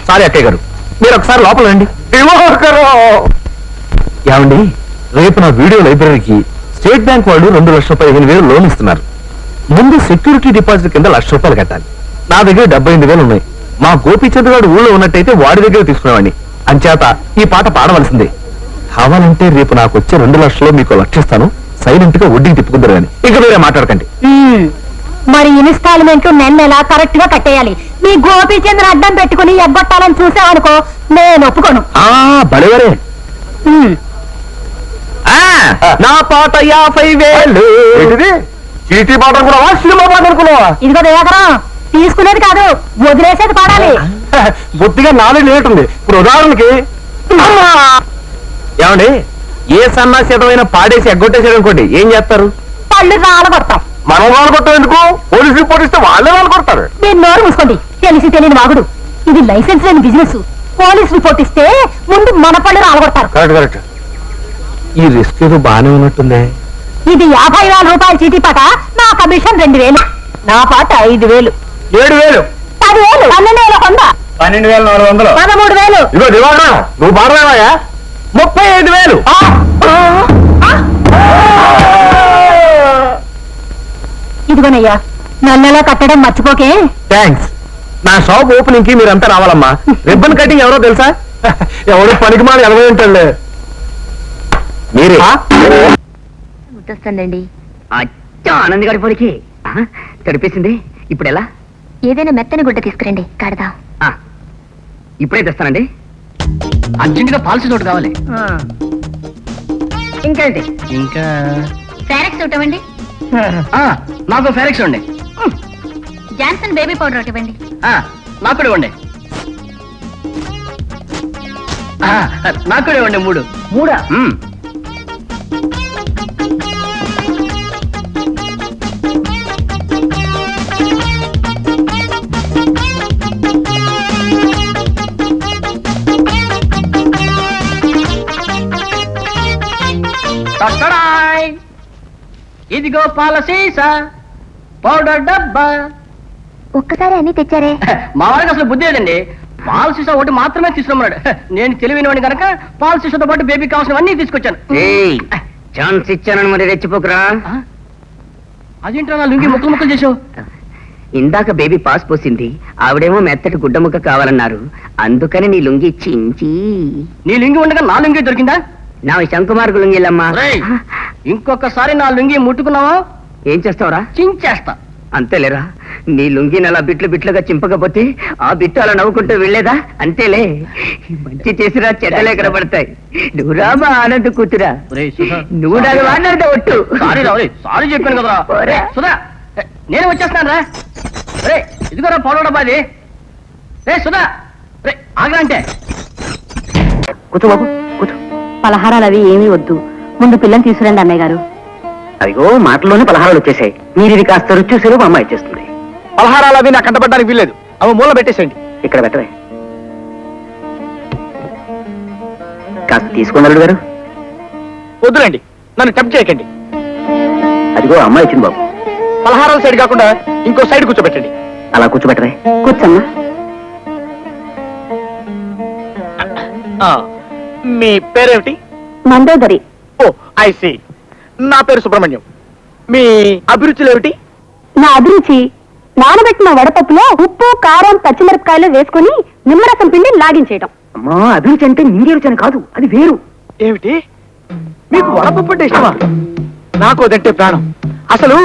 Sorry అక్కయ్య గారు, మీరు ఒకసారి లోపల రండి. ఏమండి, రేపు నా వీడియో లైబ్రరీకి స్టేట్ బ్యాంక్ వాళ్ళు 2,15,000 లోన్ ఇస్తున్నారు. ముందు సెక్యూరిటీ డిపాజిట్ కింద ₹1,00,000 కట్టాలి. నా దగ్గర 78,000 ఉన్నాయి. మా గోపీచంద్ గారు ఊళ్ళో ఉన్నట్టయితే వాడి దగ్గర తీసుకునేవాడిని. అంచేత ఈ పాట పాడవలసిందే. కావాలంటే రేపు నాకు వచ్చే 2 లక్షలు మీకు లక్షిస్తాను. సైలెంట్ గా వడ్డీకి తిప్పుకుందరు కానీ ఇక వేరే మాట్లాడకండి. మరి ఇన్స్టాల్మెంట్ నెల కరెక్ట్ గా కట్టేయాలి. మీ గోపీచంద్ర అడ్డం పెట్టుకుని ఎగ్గొట్టాలని చూసావనుకో, నేను ఒప్పుకోను. బడేవరే నా పాట 50,000. చీటీ పాట అనుకున్నావా, సినిమా పాట అనుకున్నావా? ఇదిగో దయాకరం, తీసుకునేది కాదు వదిలేసేది పాడాలి. బుద్ధిగా నాలుగు లేటుంది. ఇప్పుడు ఉదాహరణకి ఏమండి, ఏ సన్నాసితమైన పాడేసి ఎగ్గొట్టేసాడు అనుకోండి, ఏం చేస్తారు? పళ్ళు రాలగొడతాం. మనం రాలగొట్టం ఎందుకు? పోలీసు రిపోర్ట్ ఇస్తే వాళ్ళే రాలగొడతారు. మీరు నోరు మూసుకోండి, తెలిసి తెలియని వాగుడు. ఇది లైసెన్స్ లేని బిజినెస్. పోలీస్ రిపోర్ట్ ఇస్తే ముందు మన పళ్ళు రాలగొడతారు. Correct correct. ఈ రిస్క్ ఏదో బాగానే ఉన్నట్టుందే. ఇది 50,000 రూపాయల చీటీ పాట. నా కమిషన్ 2,000. నా పాట 5,000. 7,000. 10,000. 12,100. 12,400. 13,000. ఇదిగో దివాకరం, నువ్వు పాడరావా? 35,000. ఇదిగోనయ్యా, నన్నెలా కట్టడం మర్చిపోకే. థ్యాంక్స్. నా షాప్ ఓపెనింగ్ కి మీరంతా రావాలమ్మా. రిబ్బన్ కటింగ్ ఎవరో తెలుసా? ఎవరు పనికి మాలి ఎనభై ఉంటాడు. మీరే గుర్తొస్తుందండి. ఆనంద్ గారి పొలికి తడిపేసింది. ఇప్పుడు ఎలా? ఏదైనా మెత్తని గుడ్డ తీసుకురండి, కడదాం. ఇప్పుడే తెస్తానండి. అర్జెంటుగా పాలసీ తోటి కావాలి. ఇంకేంటి? ఇంకా ఫెరెక్స్ ఒకటి ఇవ్వండి. నాకు ఫెరెక్స్ ఉండే. జాన్సన్ బేబీ పౌడర్ ఒకటి ఇవ్వండి. నాకు కూడా ఇవ్వండి. నాకు కూడా ఇవ్వండి. 3. ఇదిగో పాల సీసా, పౌడర్ డబ్బా. ఒక్కసారి అన్ని తెచ్చారే. మా వాడికి అసలు బుద్ధి లేదండి. పాల సీసా ఒకటి మాత్రమే తీసుకున్నాడు. నేను తెలివినవాడిని కనుక పాల సీసాతో పాటు బేబీ కావాల్సినవన్నీ తీసుకొచ్చాను. ఛాన్స్ ఇచ్చానని మరి రెచ్చిపోకురా. అదేంటో నా లుంగి ముక్కలు ముక్కలు చేసావు. ఇందాక బేబీ పాస్ పోసింది, ఆవిడేమో మెత్తటి గుడ్డ ముక్క కావాలన్నారు. అందుకని నీ లుంగి చించి. నీ లుంగి ఉండగా నా లుంగి దొరికిందా? నా శంకుమార్గు లుంగిలమ్మా. ఇంకొకసారి నా లుంగి ముట్టుకున్నావా ఏం చేస్తావురా? చించేస్తా. అంతేలేరా, నీ లుంగిని అలా బిట్లు బిట్లుగా చింపకపోతే ఆ బిట్టు అలా నవ్వుకుంటూ వెళ్ళేదా? అంతేలే, మంచి చేసిరా చెడ్డలే కనబడతాయి. నువ్వు రామా ఆనంద్ కూతురా, నువ్వు నాకు మాట్లాడితే ఒట్టు. సారీ చెప్పాను కదరా. సుధా, నేను వచ్చేస్తాను రా. రే ఇదిగోరా పౌడర్ డబ్బా. అది రే సుధా, రే ఆగ్రా అంటే. కూర్చో బాబు, కూర్చో. పలహారాలు అవి ఏమీ వద్దు, ముందు పిల్లని తీసుకురండి అన్నయ్య గారు. అదిగో మాటల్లోనే పలహారాలు వచ్చేసాయి. మీరు ఇది కాస్త రుచి చూసారు, మా అమ్మాయి ఇచ్చేస్తుంది. పలహారాలు అవి నాకు కంటపడడానికి వీల్లేదు. అవి మూల పెట్టేసేయండి. ఇక్కడ పెట్టవే. కాస్త తీసుకోండి అల్లుడు గారు. వద్దులేండి, నన్ను టెంప్ట్ చేయకండి. అదిగో అమ్మాయి ఇచ్చింది బాబు. పలహారాల సైడ్ కాకుండా ఇంకో సైడ్ కూర్చోబెట్టండి. అలా కూర్చోబెట్టవే. కూర్చోమ్మా. మీ పేరేమిటి? మండోదరి. ఓ ఐ సీ. నా పేరు సుబ్రహ్మణ్యం. మీ అభిరుచులు ఏమిటి? నా అభిరుచి నానబెట్టిన వడపప్పులో ఉప్పు, కారం, పచ్చిమిరపకాయలు వేసుకుని నిమ్మరసం పిండి లాగించేయడం. అమ్మా, అభిరుచి అంటే నీరే రుచి అని కాదు, అది వేరు. ఏమిటి? మీకు వడపప్పు అంటే ఇష్టమా? నాకు అదంటే ప్రాణం. అసలు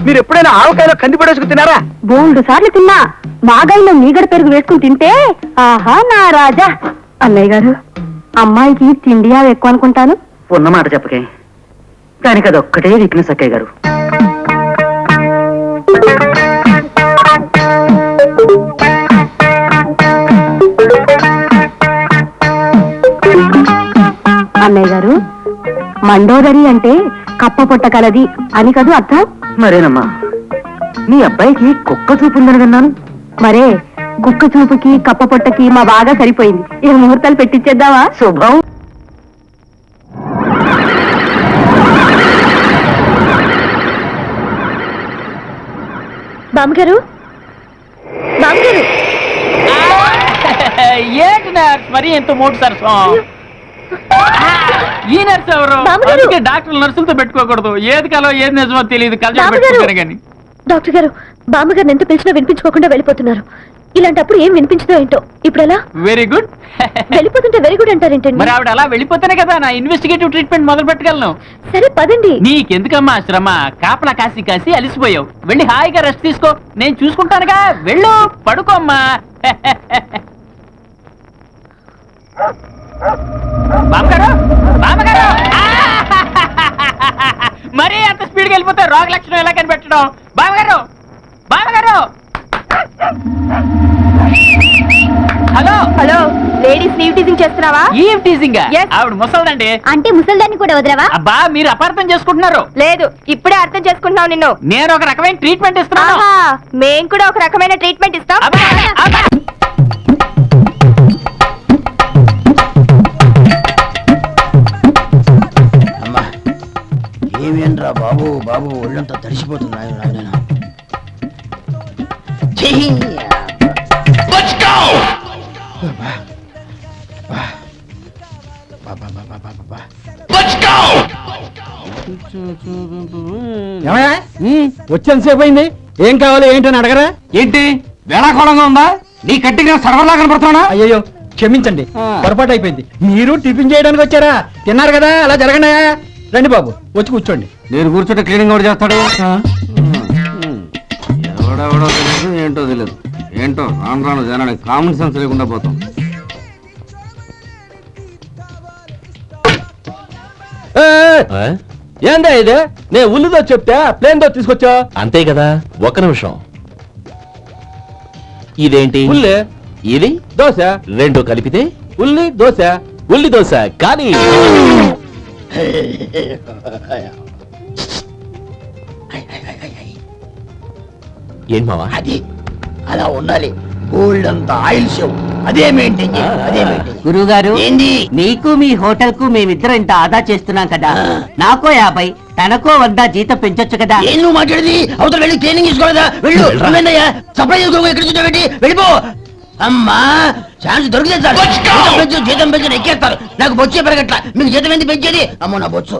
మీరు ఎప్పుడైనా ఆవకాయలో కంది పడేసుకు తిన్నారా? బోల్డు సార్లు తిన్నా. మాగాయిలో మీగడ పెరుగు వేసుకుని తింటే ఆహా నా రాజా. అన్నయ్య గారు, అమ్మాయికి తిండి అవి ఎక్కువ అనుకుంటాను. ఉన్నమాట చెప్పకే, దానికి అది ఒక్కటే వీక్నెస్ అక్కయ్య గారు. అన్నయ్య గారు, మండోదరి అంటే కప్ప పొట్ట కలది అని కదూ అర్థం? మరేనమ్మా, నీ అబ్బాయికి కుక్క చూపు ఉందని విన్నాను. మరే, కుక్క చూపుకి కప్ప పొట్టకి మా బాగా సరిపోయింది. ఇక ముహూర్తాలు పెట్టించేద్దావా? శుభం. బామ్మగారు, బామ్మగారు. నర్స్ మరి ఎంత మోటు సరసం. ఈ నర్స్ ఎవరు? బామ్మగారు. అందుకే డాక్టర్లు నర్సులతో పెట్టుకోకూడదు. ఏది కాలో ఏది నిజమో తెలియదు, కలిసి బామ్మగారు. పెట్టుకుంటారు కానీ. డాక్టర్ గారు, బామ్మగారిని ఎంత పిలిచినా వినిపించుకోకుండా వెళ్ళిపోతున్నారు. ఇలాంటప్పుడు ఏం వినిపించదో ఏంటో. ఇప్పుడు ఎలా? Very good. వెళ్ళిపోతుంటే వెరీ గుడ్ అంటారేంటండి? మరి ఆవిడ అలా వెళ్ళిపోతేనే కదా నా ఇన్వెస్టిగేటివ్ ట్రీట్మెంట్ మొదలు పెట్టగలను. సరే పదండి. నీకెందుకమ్మా శ్రమ? కాపలా కాసి కాసి అలిసిపోయావు. వెళ్ళి హాయిగా రెస్ట్ తీసుకో, నేను చూసుకుంటానుగా. వెళ్ళు, పడుకోమ్మా. బామ్మగారు, బామ్మగారు. మరీ అంత స్పీడ్గా వెళ్ళిపోతే రోగ లక్షణం ఎలా కనిపెట్టడం? బామ్మగారు, బామ్మగారు. Hello hello, ladies leave teasing చేస్తున్నావా? Eve teasing. Yes. ఆవిడ ముసల్దండి. అంటే ముసల్దాన్ని కూడా వదలవా? అబ్బా, మీరు అపార్థం చేసుకుంటున్నారు. లేదు, ఇప్పుడే అర్థం చేసుకుంటున్నావు నిన్ను. నేను ఒక రకమైన ట్రీట్మెంట్ ఇస్తున్నాను. ఆహా, మేం కూడా ఒక రకమైన ట్రీట్మెంట్ ఇస్తాం. అబ్బా, అబ్బా. అమ్మా ఏమేంట్రా బాబు బాబు ఒళ్ళంతా తడిసిపోతుంది నాయన. వచ్చేంతసేపు అయింది. ఏం కావాలి ఏంటని అడగరా? ఏంటి వేళాకోళంగా ఉందా? నీ కట్టిగా సర్వర్లా కనపడుతున్నా? అయ్యో క్షమించండి, పొరపాటు అయిపోయింది. మీరు టిఫిన్ చేయడానికి వచ్చారా? తిన్నారు కదా, అలా జరగండి. రండి బాబు, వచ్చి కూర్చోండి. నేను కూర్చుంటే క్లీనింగ్ కూడా చేస్తాడు. ఎవడెవడో తెలియదు, ఏంటో తెలియదు. ఏంటో రాను రాను జనానికి కామన్ సెన్స్ లేకుండా పోతాం. ఏందా ఇది? నేను ఉల్లిదో చెప్తే ప్లేన్ దో తీసుకొచ్చా. అంతే కదా. ఒక్క నిమిషం. ఇదేంటి? ఉల్లి. ఇది దోశ. రెండు కలిపితే ఉల్లి దోశ. ఉల్లి దోశ కానీ ఏం మావా? అది అలా ఉండాలి. గోల్డ్ అంత ఆయిల్ షో అదే మెయింటైన్ చేయాలి. అదే మెయింటైన్. గురువు గారు, ఏంది? నీకు మీ హోటల్ కు మేమిద్దరం ఇంత ఆదా చేస్తున్నాం కదా, నాకో 50 తనకో 100 జీతం పెంచొచ్చు కదా. ఏం నువ్వు మాట్లాడేది? అవతల వెళ్ళి ట్రైనింగ్ తీసుకోలేదా? వెళ్ళు. నువ్వేందయ్యా సప్లై చేసుకో, ఎక్కడ చూసావు? వెళ్ళిపో. అమ్మా ఛాన్స్ దొరికితే సార్ జీతం పెంచు ఎక్కేస్తారు. నాకు బొచ్చే పెరగట్ల. మీకు జీతం ఎందుకు పెంచేది? అమ్మో నా బొచ్చు.